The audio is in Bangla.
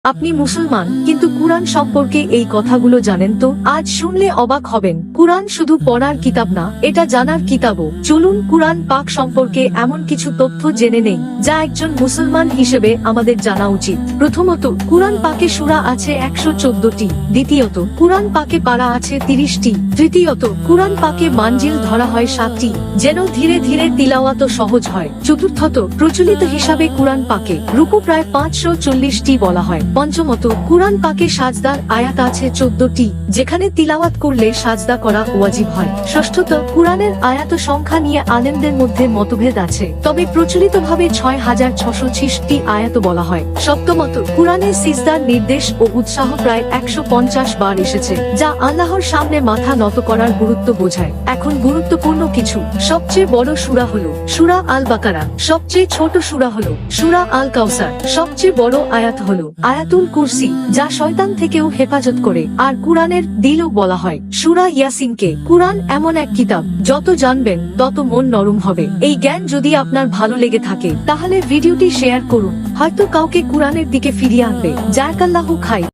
আপনি মুসলমান কিন্তু কুরআন সম্পর্কে এই কথাগুলো জানেন তো? আজ শুনলে অবাক হবেন। কুরআন শুধু পড়ার কিতাব না, এটা জানার কিতাবও। চলুন কুরআন পাক সম্পর্কে এমন কিছু তথ্য জেনে নেই যা একজন মুসলমান হিসেবে আমাদের জানা উচিত। প্রথমত, কুরআন পাকে সূরা আছে 114টি। দ্বিতীয়ত, কুরআন পাকে পারা আছে 30টি। তৃতীয়ত, কুরআন পাকে মানজিল ধরা হয় 7টি, যেন ধীরে ধীরে তিলাওয়াত সহজ হয়। চতুর্থত, প্রচলিত হিসাবে কুরআন পাকে রুকু প্রায় 540টি বলা হয়। পঞ্চমত, কুরআন পাকে সাজদার আয়াত আছে 14টি, যেখানে তিলাওয়াত করলে সাজদা করা ওয়াজিব হয়। ষষ্ঠত, কুরআনের আয়াত সংখ্যা নিয়ে আলেমদের মধ্যে মতভেদ আছে, তবে প্রচলিতভাবে 6666টি আয়াত বলা হয়। সপ্তমত, কুরআনে সিজদার নির্দেশ ও উৎসাহ প্রায় 150 বার এসেছে, যা আল্লাহর সামনে মাথা নত করার গুরুত্ব বোঝায়। এখন গুরুত্বপূর্ণ কিছু। সবচেয়ে বড় সূরা হলো সূরা আল বাকারা, সবচেয়ে ছোট সূরা হলো সূরা আল কাউসার, সবচেয়ে বড় আয়াত হলো আয়াতুল কুরসি, যা শয়তান থেকেও হেফাজত করে। আর কুরআনের দিলও বলা হয় সূরা ইয়াসিনকে। কুরআন এমন এক কিতাব, যত জানবেন তত মন নরম হবে। এই জ্ঞান যদি আপনার ভালো লেগে থাকে তাহলে ভিডিওটি শেয়ার করুন, হয়তো কাউকে কুরআনের দিকে ফিরিয়ে আনবে। জাযাকাল্লাহু খাইর।